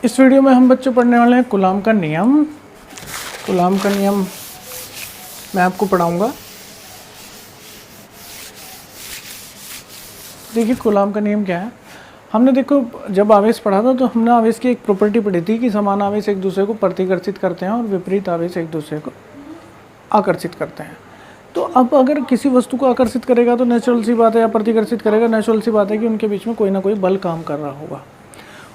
इस वीडियो में हम बच्चों पढ़ने वाले हैं कूलाम का नियम। कूलाम का नियम मैं आपको पढ़ाऊंगा। देखिए कूलाम का नियम क्या है। हमने देखो जब आवेश पढ़ा था तो हमने आवेश की एक प्रॉपर्टी पढ़ी थी कि समान आवेश एक दूसरे को प्रतिकर्षित करते हैं और विपरीत आवेश एक दूसरे को आकर्षित करते हैं। तो अब अगर किसी वस्तु को आकर्षित करेगा तो नेचुरल सी बात है, या प्रतिकर्षित करेगा नेचुरल सी बात है कि उनके बीच में कोई ना कोई बल काम कर रहा होगा।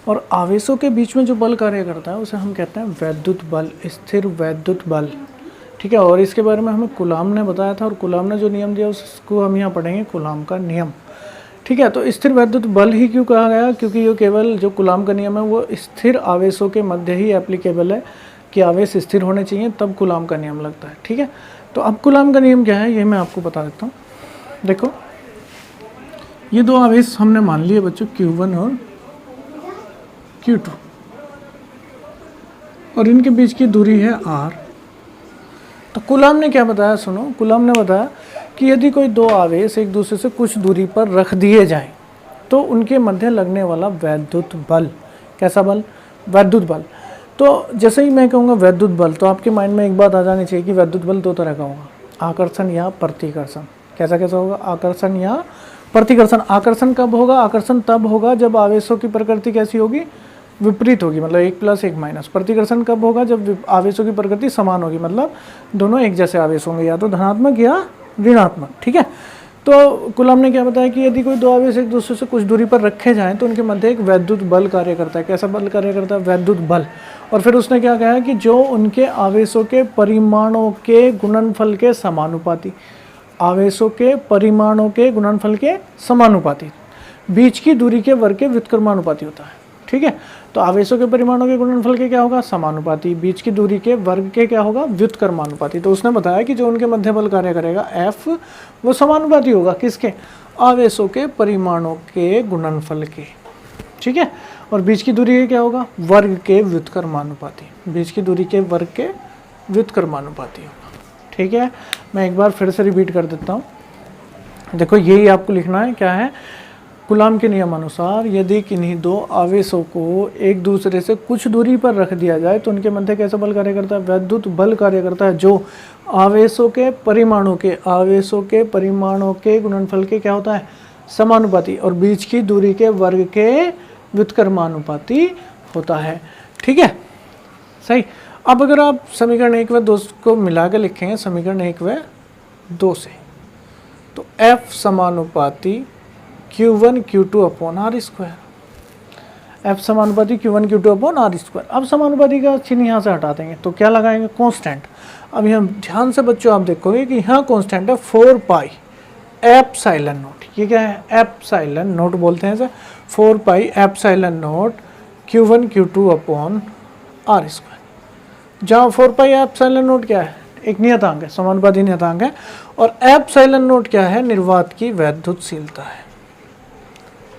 और आवेशों के बीच में जो बल कार्य करता है उसे हम कहते हैं वैद्युत बल, स्थिर वैद्युत बल। ठीक है, और इसके बारे में हमें कूलाम ने बताया था और कूलाम ने जो नियम दिया उसको हम यहाँ पढ़ेंगे कूलाम का नियम। ठीक है, तो स्थिर वैद्युत बल ही क्यों कहा गया, क्योंकि ये केवल जो कूलाम का नियम है वो स्थिर आवेशों के मध्य ही एप्लीकेबल है कि आवेश स्थिर होने चाहिए, तब कूलाम का नियम लगता है। ठीक है, तो अब कूलाम का नियम क्या है ये मैं आपको बता देता हूँ। देखो ये दो आवेश हमने मान लिए बच्चों Q1 और Q2 और इनके बीच की दूरी है R। तो कूलाम ने क्या बताया, सुनो, कूलाम ने बताया कि यदि कोई दो आवेश एक दूसरे से कुछ दूरी पर रख दिए जाएं तो उनके मध्य लगने वाला वैद्युत बल, कैसा बल, वैद्युत बल। तो जैसे ही मैं कहूँगा वैद्युत बल तो आपके माइंड में एक बात आ जानी चाहिए कि वैद्युत बल दो तरह का होगा, आकर्षण या प्रतिकर्षण। कैसा कैसा होगा, आकर्षण या प्रतिकर्षण। आकर्षण कब होगा, आकर्षण तब होगा जब आवेशों की प्रकृति कैसी होगी, विपरीत होगी, मतलब एक प्लस एक माइनस। प्रतिकर्षण कब होगा, जब आवेशों की प्रकृति समान होगी, मतलब दोनों एक जैसे आवेश होंगे, या तो धनात्मक या ऋणात्मक। ठीक है, तो कूलाम ने क्या बताया कि यदि कोई दो आवेश एक दूसरे से कुछ दूरी पर रखे जाएं तो उनके मध्य एक वैद्युत बल कार्य करता है। कैसा बल कार्य करता है, वैद्युत बल। और फिर उसने क्या कहा कि जो उनके आवेशों के परिमाणों के गुणनफल के समानुपाती, आवेशों के परिमाणों के गुणनफल के समानुपाती, बीच की दूरी के वर्ग के व्युत्क्रमानुपाती होता है। ठीक है, तो आवेशों के परिमाणों के गुणनफल के क्या होगा, समानुपाती, बीच की दूरी के वर्ग के क्या होगा, व्युत्क्रमानुपाती। तो उसने बताया कि जो उनके मध्य बल कार्य करेगा F वो समानुपाती होगा किसके, आवेशों के परिमाणों के गुणनफल के। ठीक है, और बीच की दूरी के क्या होगा, वर्ग के व्युत्क्रमानुपाती, बीच की दूरी के वर्ग के व्युत्क्रमानुपाती होगा। ठीक है, मैं एक बार फिर से रिपीट कर देता हूँ। देखो यही आपको लिखना है, क्या है, कूलाम के नियम अनुसार यदि किन्हीं दो आवेशों को एक दूसरे से कुछ दूरी पर रख दिया जाए तो उनके मध्य कैसा बल कार्य करता है, वैद्युत बल कार्य करता है, जो आवेशों के परिमाणों के गुणनफल के क्या होता है, समानुपाती, और बीच की दूरी के वर्ग के व्युत्क्रमानुपाती होता है। ठीक है, सही। अब अगर आप समीकरण 1 व 2 को मिला के लिखेंगे, समीकरण 1 व 2 से, तो F समानुपाती Q1 Q2 upon r square, F समानुपाती Q1 Q2 upon r square. अब समानुपाती का चिन्ह यहाँ से हटा देंगे तो क्या लगाएंगे, कांस्टेंट। अब यहाँ ध्यान से बच्चों आप देखोगे कि यहाँ कांस्टेंट है 4 पाई एप्सिलॉन नोट। ये क्या है, एप्सिलॉन नोट बोलते हैं इसे, 4 pi epsilon naught Q1 Q2 upon r square. जहाँ 4 पाई एप्सिलॉन नोट क्या है, एक नियतांक है, समानुपाती नियतांक है, और एप्सिलॉन नोट क्या है, निर्वात की वैद्युतशीलता है,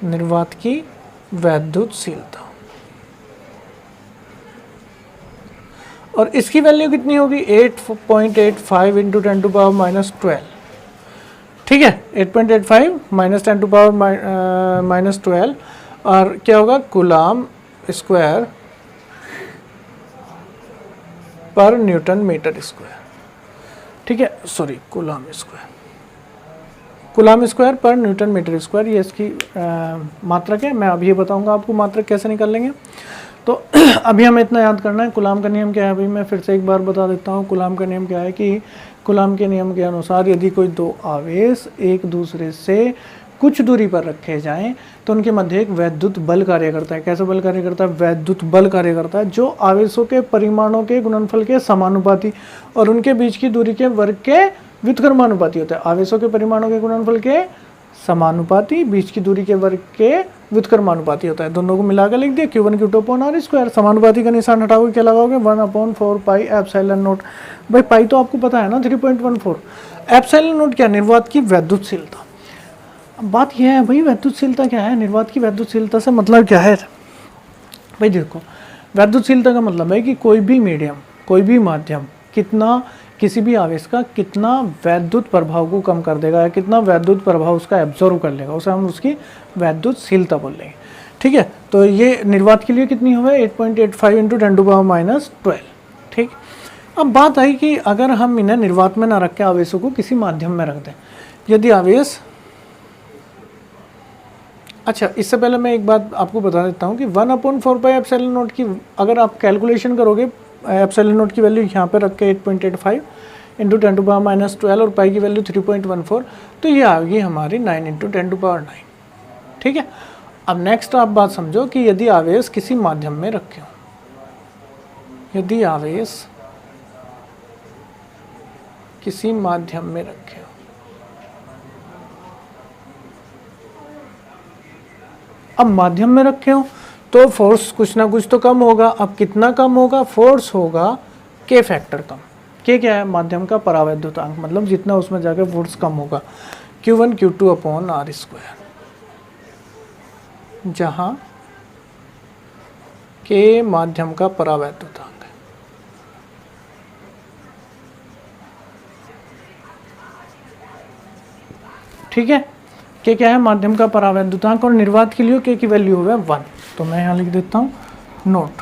निर्वात की वैद्युतशीलता। और इसकी वैल्यू कितनी होगी, 8.85 इंटू 10 टू पावर माइनस 12। ठीक है, 8.85 माइनस 10 टू पावर माइनस 12, और क्या होगा, कूलाम स्क्वायर पर न्यूटन मीटर स्क्वायर। ठीक है, सॉरी, कूलाम स्क्वायर पर न्यूटन मीटर स्क्वायर, ये इसकी मात्रक है। मैं अभी ये बताऊंगा आपको मात्रक कैसे निकालेंगे। तो अभी हमें इतना याद करना है कूलाम का नियम क्या है। अभी मैं फिर से एक बार बता देता हूँ कूलाम का नियम क्या है, कि कूलाम के नियम के अनुसार यदि कोई दो आवेश एक दूसरे से कुछ दूरी पर रखे जाएं तो उनके मध्य एक वैद्युत बल कार्य करता है। कैसा बल कार्य करता है, वैद्युत बल कार्य करता है, जो आवेशों के परिमाणों के गुणनफल के समानुपाती और उनके बीच की दूरी के वर्ग के व्युत्क्रमानुपाती होता है। आवेशों के परिमाणों के गुणनफल के समानुपाती, बीच की दूरी के वर्ग के व्युत्क्रमानुपाती होता है। दोनों को मिलाकर लिख दिया, Q1 Q2 upon r square. समानुपाती का निशान हटाओगे, क्या लगाओगे, 1/4 पाई एप्सिलॉन नोट। भाई पाई तो आपको पता है ना, 3.14। एप्सिलॉन नोट क्या, निर्वात की वैद्युतशीलता। अब बात यह है भाई, वैद्युतशीलता क्या है, निर्वात की वैद्युतशीलता से मतलब क्या है। भाई देखो, वैद्युतशीलता का मतलब है कि कोई भी मीडियम, कोई भी माध्यम कितना, किसी भी आवेश का कितना वैद्युत प्रभाव को कम कर देगा, या कितना वैद्युत प्रभाव उसका एब्जॉर्व कर लेगा, उसे हम उसकी वैद्युतशीलता बोल लेंगे। ठीक है, तो ये निर्वात के लिए कितनी हुआ 8.85 इंटू 10⁻⁻12। ठीक। अब बात आई कि अगर हम इन्हें निर्वात में ना रख के आवेशों को किसी माध्यम में रख दें, यदि आवेश, अच्छा इससे पहले मैं एक बात आपको बता देता हूँ कि 1/4πε0 की अगर आप कैलकुलेशन करोगे ε0 की वैल्यू यहाँ पे रख के 8.85 इंटू 10⁻⁻12 और पाई की वैल्यू 3.14, तो ये आ गई हमारी 9 इंटू 10⁻9। ठीक है। अब नेक्स्ट आप बात समझो कि यदि आवेश किसी माध्यम में रखे हो, यदि आवेश किसी माध्यम में रखे हो, अब माध्यम में रखे हो तो फोर्स कुछ ना कुछ तो कम होगा। अब कितना कम होगा? फोर्स होगा के फैक्टर कम। के क्या है? माध्यम का परावैद्युतांक, मतलब जितना उसमें जाकर फोर्स कम होगा, Q1 Q2 upon R square, जहां के माध्यम का परावैद्युतांक है। ठीक है। के क्या है? माध्यम का परावैद्युतांक, और निर्वात के लिए के की वैल्यू होगा 1। तो मैं यहाँ लिख देता हूँ नोट,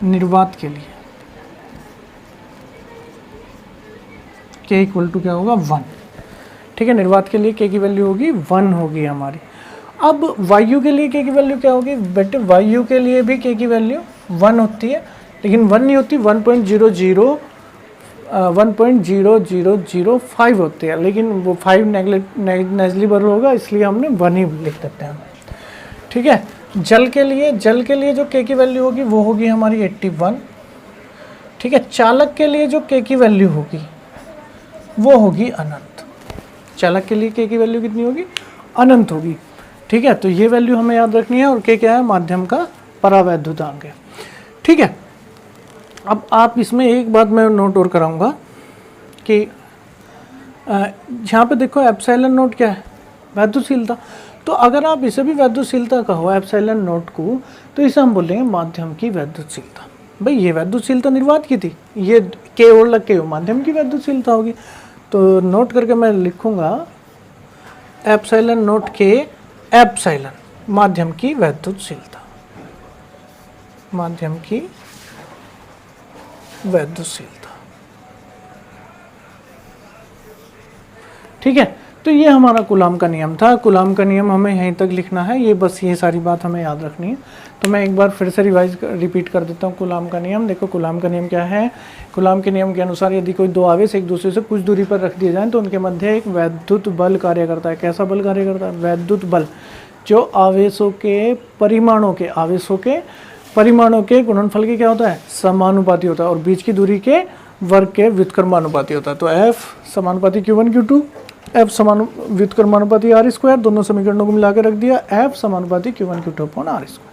निर्वात के लिए के इक्वल टू क्या होगा? 1। ठीक है। निर्वात के लिए के की वैल्यू होगी 1 होगी हमारी। अब वायु के लिए के की वैल्यू क्या होगी? बेटे वायु के लिए भी के की वैल्यू 1 होती है, लेकिन 1 नहीं होती, 1.0005 होती है, लेकिन वो 5 नेग्लिजिबल होगा, इसलिए हमने 1 ही लिख देते हैं। ठीक है। जल के लिए जो के की वैल्यू होगी वो होगी हमारी 81। ठीक है। चालक के लिए जो के की वैल्यू होगी वो होगी अनंत। चालक के लिए के की वैल्यू कितनी होगी? अनंत होगी। ठीक है। तो ये वैल्यू हमें याद रखनी है, और के क्या है? माध्यम का परावैद्युतांक है। ठीक है। अब आप इसमें एक बात मैं नोट और कराऊंगा कि यहाँ पे देखो एप्सिलॉन नोट क्या है? वैद्युशीलता। तो अगर आप इसे भी वैद्युशीलता कहो एप्सिलॉन नोट को, तो इसे हम बोलेंगे माध्यम की वैद्युशीलता। भाई ये वैद्युशीलता निर्वात की थी, ये के और लग के माध्यम की वैद्युशीलता होगी। तो नोट करके मैं लिखूंगा एप्सिलॉन नोट के एप्सिलॉन, माध्यम की वैद्युशीलता, माध्यम की वैद्युशीलता। ठीक है। तो ये हमारा कूलाम का नियम था। कूलाम का नियम हमें यहीं तक लिखना है, ये बस ये सारी बात हमें याद रखनी है। तो मैं एक बार फिर से रिपीट कर देता हूँ कूलाम का नियम। देखो कूलाम का नियम क्या है? कूलाम के नियम के अनुसार यदि कोई दो आवेश एक दूसरे से कुछ दूरी पर रख दिए जाएं तो उनके मध्य एक वैद्युत बल कार्य करता है। कैसा बल कार्य करता है? वैद्युत बल, जो आवेशों के परिमाणों के गुणनफल के क्या होता है? समानुपाती होता है, और बीच की दूरी के वर्ग के व्युत्क्रमानुपाती होता है। तो F समानुपाती Q1 Q2, F व्युत्क्रमानुपाती R square, दोनों समीकरणों को मिलाकर रख दिया, F समानुपाती Q1 Q2 upon R square.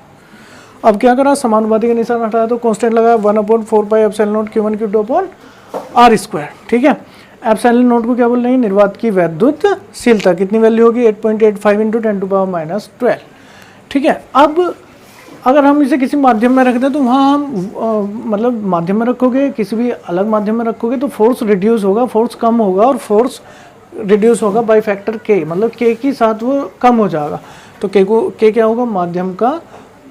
अब क्या करा? समानुपाती का निशान हटाया तो कांस्टेंट लगाया 1/4πε0 Q1 Q2 upon R square. ठीक है। एप्सिलॉन नोट को क्या बोल रहे हैं? निर्वात की वैद्युतशीलता। कितनी वैल्यू होगी? 8.85 इंटू 10⁻12। ठीक है। अब अगर हम इसे किसी माध्यम में रख दें तो वहाँ हम मतलब माध्यम में रखोगे, किसी भी अलग माध्यम में रखोगे तो फोर्स रिड्यूस होगा, फोर्स कम होगा, और फोर्स रिड्यूस होगा बाय फैक्टर के, मतलब के के साथ वो कम हो जाएगा। तो के क्या होगा? माध्यम का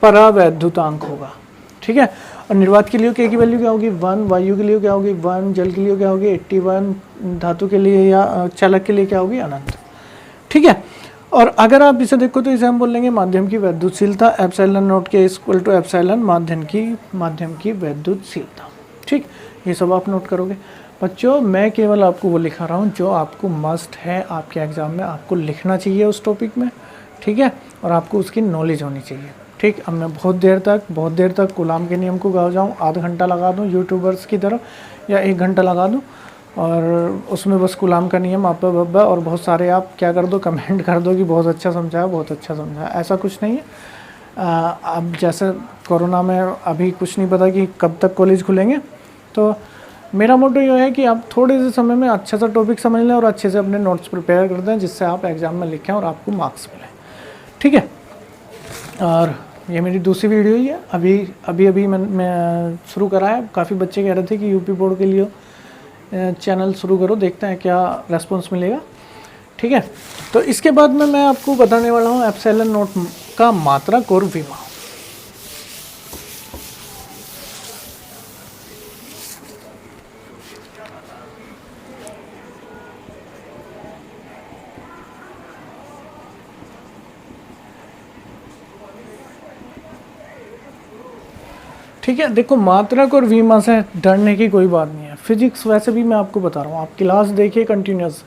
परावैद्युतांक होगा। ठीक है। और निर्वात के लिए के की वैल्यू क्या होगी? 1, वायु के लिए क्या होगी? 1, जल के लिए क्या होगी? 81, धातु के लिए या चालक के लिए क्या होगी? अनंत। ठीक है। और अगर आप इसे देखो तो इसे हम बोलेंगे माध्यम की वैद्युतशीलता। एप्सिलॉन नोट के इक्वल टू एप्सिलॉन माध्यम की वैद्युतशीलता। ठीक। ये सब आप नोट करोगे। बच्चों मैं केवल आपको वो लिखा रहा हूँ जो आपको मस्ट है, आपके एग्जाम में आपको लिखना चाहिए उस टॉपिक में। ठीक है। और आपको उसकी नॉलेज होनी चाहिए। ठीक। अब मैं बहुत देर तक कूलाम के नियम को गा जाऊँ, आधा घंटा लगा दूँ यूट्यूबर्स की तरह, या 1 घंटा लगा दूँ, और उसमें बस कूलाम का नियम आप बब्बा, और बहुत सारे आप क्या कर दो? कमेंट कर दो कि बहुत अच्छा समझाया, बहुत अच्छा समझाया। ऐसा कुछ नहीं है। अब जैसे कोरोना में अभी कुछ नहीं पता कि कब तक कॉलेज खुलेंगे, तो मेरा मोटो ये है कि आप थोड़े से समय में अच्छा सा टॉपिक समझ लें और अच्छे से अपने नोट्स प्रिपेयर कर दें, जिससे आप एग्ज़ाम में लिखें और आपको मार्क्स मिले। ठीक है। और ये मेरी दूसरी वीडियो ही है, अभी मैं शुरू करा है। काफ़ी बच्चे कह रहे थे कि यूपी बोर्ड के लिए चैनल शुरू करो, देखते हैं क्या रेस्पॉन्स मिलेगा। ठीक है। तो इसके बाद में मैं आपको बताने वाला हूँ एप्सिलॉन नोट का मात्रक और विमा। ठीक है, देखो मात्रक और विमा से डरने की कोई बात नहीं है। फिजिक्स वैसे भी मैं आपको बता रहा हूँ, आप क्लास देखिए कंटिन्यूस,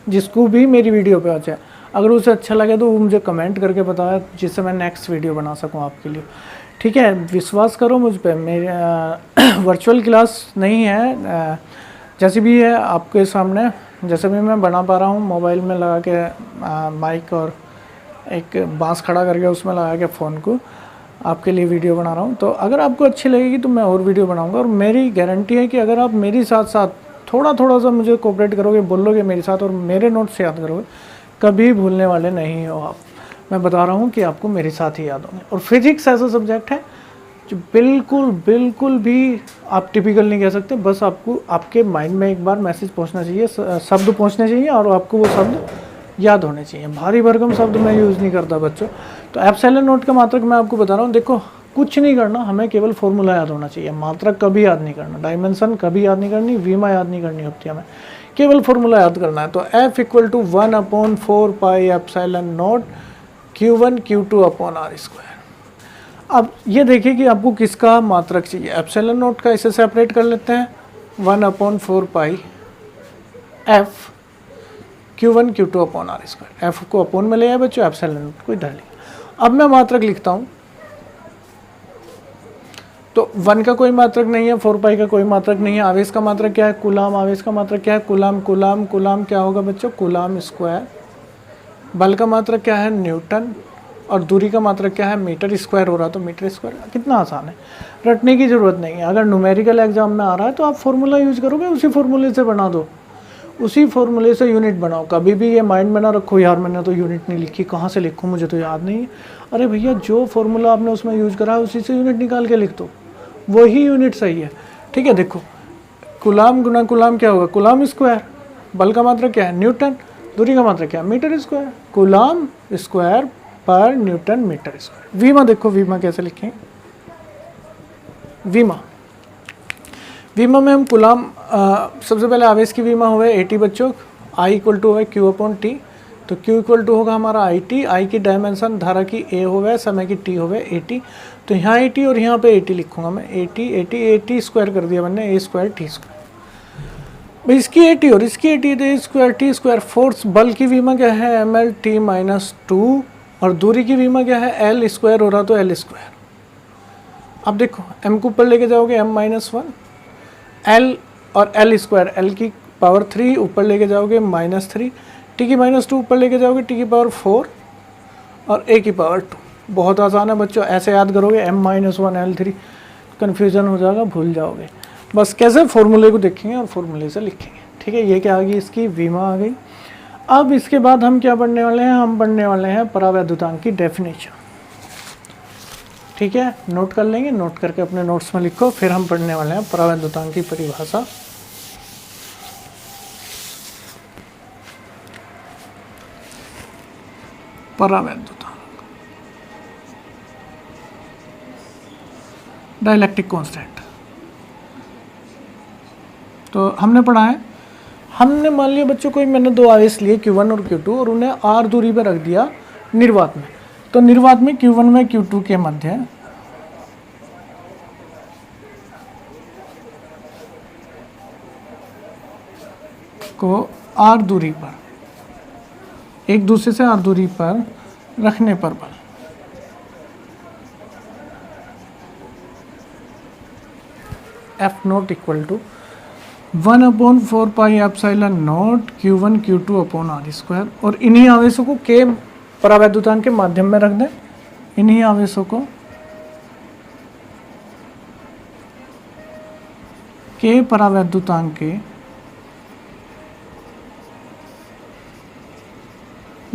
जिसको भी मेरी वीडियो पे आ जाए, अगर उसे अच्छा लगे तो वो मुझे कमेंट करके बताए, जिससे मैं नेक्स्ट वीडियो बना सकूँ आपके लिए। ठीक है, विश्वास करो मुझ पर, मेरे वर्चुअल क्लास नहीं है, जैसे भी है आपके सामने, जैसे भी मैं बना पा रहा हूँ, मोबाइल में लगा के माइक और एक बांस खड़ा करके उसमें लगा के फ़ोन को आपके लिए वीडियो बना रहा हूँ। तो अगर आपको अच्छी लगेगी तो मैं और वीडियो बनाऊँगा, और मेरी गारंटी है कि अगर आप मेरे साथ साथ थोड़ा सा मुझे कोऑपरेट करोगे, बोलोगे मेरे साथ और मेरे नोट्स याद करोगे, कभी भूलने वाले नहीं हो आप। मैं बता रहा हूँ कि आपको मेरे साथ ही याद होंगे। और फिजिक्स ऐसा सब्जेक्ट है जो बिल्कुल भी आप टिपिकल नहीं कह सकते, बस आपको आपके माइंड में एक बार मैसेज पहुँचना चाहिए, शब्द पहुँचने चाहिए, और आपको वो शब्द याद होने चाहिए। भारी भरकम शब्द मैं यूज़ नहीं करता बच्चों। तो एप्सिलॉन नॉट का मात्रक मैं आपको बता रहा हूँ, देखो कुछ नहीं करना, हमें केवल फॉर्मूला याद होना चाहिए, मात्रक कभी याद नहीं करना, डायमेंशन कभी याद नहीं करनी, विमा याद नहीं करनी होती हमें, केवल फॉर्मूला याद करना है। तो F = 1/4 pi epsilon not Q1 Q2 upon R square. अब ये देखिए कि आपको किसका मात्रक चाहिए। एप्सिलॉन नॉट का इसे सेपरेट कर लेते हैं, 1/4 पाई F Q1 Q2 upon R square. F को अपॉन में ले आए बच्चों, एप्सिलॉन नॉट को इधर लिया। अब मैं मात्रक लिखता हूँ, तो 1 का कोई मात्रक नहीं है, 4 पाई का कोई मात्रक नहीं है। आवेश का मात्रक क्या है? कूलाम। आवेश का मात्रक क्या है? कूलाम। कूलाम क्या होगा बच्चों? Coulomb square. बल का मात्रक क्या है? न्यूटन। और दूरी का मात्रक क्या है? मीटर स्क्वायर हो रहा, तो मीटर स्क्वायर। कितना आसान है, रटने की ज़रूरत नहीं है। अगर न्यूमेरिकल एग्जाम में आ रहा है तो आप फॉर्मूला यूज करोगे, उसी फॉर्मूले से बना दो, उसी फॉर्मूले से यूनिट बनाओ। कभी भी ये माइंड में ना रखो यार मैंने तो यूनिट नहीं लिखी, कहाँ से लिखूँ, मुझे तो याद नहीं है। अरे भैया, जो फॉर्मूला आपने उसमें यूज़ करा है उसी से यूनिट निकाल के लिख दो, वही यूनिट सही है। ठीक है, देखो कूलाम गुना कूलाम क्या होगा? Coulomb square. बल का मात्रक क्या है? न्यूटन। दूरी का मात्रक क्या है? Metre square. कूलाम स्क्वायर पर न्यूटन मीटर स्क्वायर। विमा देखो, विमा कैसे लिखें? विमा में हम कूलाम, सबसे पहले आवेश की विमा हुए AT बच्चों, I = Q/T। तो Q = होगा हमारा IT। I की डायमेंशन धारा की A होवे, समय की T होवे AT। तो यहाँ AT और यहाँ पे AT लिखूंगा मैं, AT स्क्वायर कर दिया मैंने, A स्क्वायर T स्क्वायर। भाई इसकी AT और इसकी AT, A square T square. Force बल की विमा क्या है? mL/T-2। और दूरी की विमा क्या है? L स्क्वायर हो रहा, तो L स्क्वायर। अब देखो M को ऊपर लेके जाओगे M-1, L और L स्क्वायर, L की पावर 3 ऊपर लेके जाओगे -3, T की -2 ऊपर लेके जाओगे T की पावर 4 और A की पावर 2। बहुत आसान है बच्चों, ऐसे याद करोगे M-1 L3, कन्फ्यूज़न हो जाएगा, भूल जाओगे। बस कैसे? फॉर्मूले को देखेंगे और फॉर्मूले से लिखेंगे। ठीक है, ये क्या आ गई? इसकी विमा आ गई। अब इसके बाद हम क्या पढ़ने वाले हैं? हम पढ़ने वाले हैं परावैद्युतांक की डेफिनेशन। ठीक है, नोट कर लेंगे, नोट करके अपने नोट्स में लिखो। फिर हम पढ़ने वाले हैं परावैद्युतांक की परिभाषा। परावैद्युतांक, डाइलेक्ट्रिक कांस्टेंट। तो हमने पढ़ा है, हमने मान लिया बच्चों कोई, मैंने दो आवेश लिए Q1 और Q2 और उन्हें R दूरी पर रख दिया निर्वात में। तो निर्वात में Q1 में Q2 के मध्य को R दूरी पर, एक दूसरे से R दूरी पर रखने पर बल F0 = 1/4 pi epsilon not Q1 Q2 upon R square. और इन्हीं आवेशों को के परावैद्युतांक के माध्यम में रख दें, इन्हीं आवेशों को के परावैद्युतांक के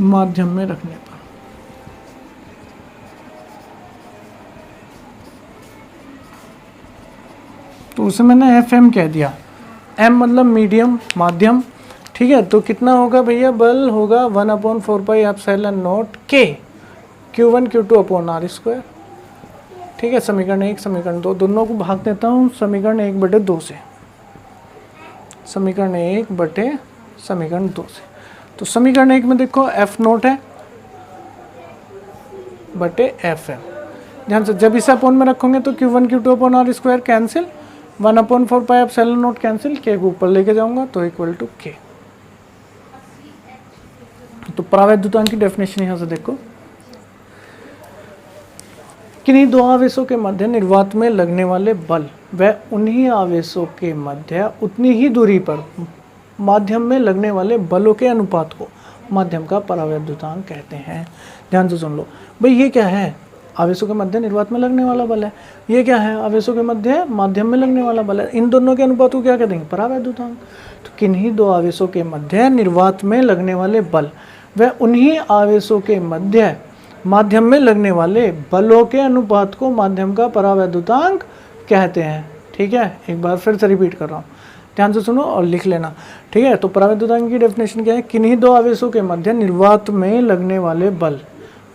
माध्यम में रखने पर तो उसे मैंने FM कह दिया। M मतलब मीडियम, माध्यम। ठीक है, तो कितना होगा भैया? बल होगा 1/4 pi epsilon naught K। Q1 Q2 upon r square. ठीक है, समीकरण 1 समीकरण 2 दोनों को भाग देता हूँ समीकरण 1/2 से, समीकरण 1/2 से। तो समीकरण 1 में देखो F नोट है बटे एफ है। ध्यान से, जब इसे अपॉन में रखोगे तो Q1 Q2 upon r square cancel, 1/4 pi epsilon naught cancel, के को ऊपर लेके जाऊंगा तो इक्वल टू के। तो परावैद्युतांक की डेफिनेशन यहां से देखो, किन्हीं दो आवेशों के मध्य निर्वात में लगने वाले बल व उन्हीं आवेशों के मध्य उतनी ही दूरी पर माध्यम में लगने वाले बलों के अनुपात को माध्यम का परावैद्युतांक कहते हैं। ध्यान से सुन लो भाई, ये क्या है? आवेशों के मध्य निर्वात में लगने वाला बल है। ये क्या है? आवेशों के मध्य माध्यम में लगने वाला बल है। इन दोनों के अनुपात को क्या कह देंगे? परावैद्युतांक। तो किन्हीं दो आवेशों के मध्य निर्वात में लगने वाले बल व उन्हीं आवेशों के मध्य माध्यम में लगने वाले बलों के अनुपात को माध्यम का परावैद्युतांक कहते हैं। ठीक है, एक बार फिर से रिपीट कर रहा हूँ, ध्यान से सुनो और लिख लेना। ठीक है, तो परावैद्युतांक की डेफिनेशन क्या है? किन्हीं दो आवेशों के मध्य निर्वात में लगने वाले बल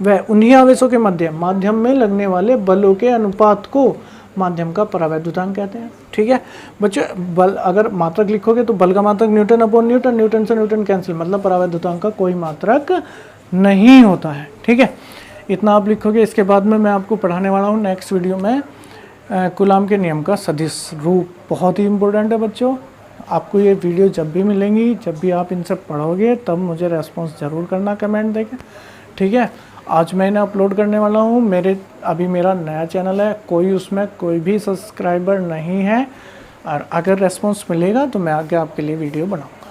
व उन्हीं आवेशों के मध्य माध्यम में लगने वाले बलों के अनुपात को माध्यम का परावैद्युतांक कहते हैं। ठीक है बच्चों, बल अगर मात्रक लिखोगे तो बल का मात्रक न्यूटन अपॉन न्यूटन, न्यूटन से न्यूटन कैंसिल, मतलब परावैद्युतांक का कोई मात्रक नहीं होता है। ठीक है, इतना आप लिखोगे। इसके बाद में मैं आपको पढ़ाने वाला हूँ नेक्स्ट वीडियो में कूलाम के नियम का सदिश रूप। बहुत ही इंपॉर्टेंट है बच्चों। आपको ये वीडियो जब भी मिलेंगी, जब भी आप इनसे पढ़ोगे, तब मुझे रेस्पॉन्स ज़रूर करना कमेंट देके। ठीक है, आज मैं इन्हें अपलोड करने वाला हूँ। अभी मेरा नया चैनल है, उसमें कोई भी सब्सक्राइबर नहीं है, और अगर रेस्पॉन्स मिलेगा तो मैं आगे आपके लिए वीडियो बनाऊँगा।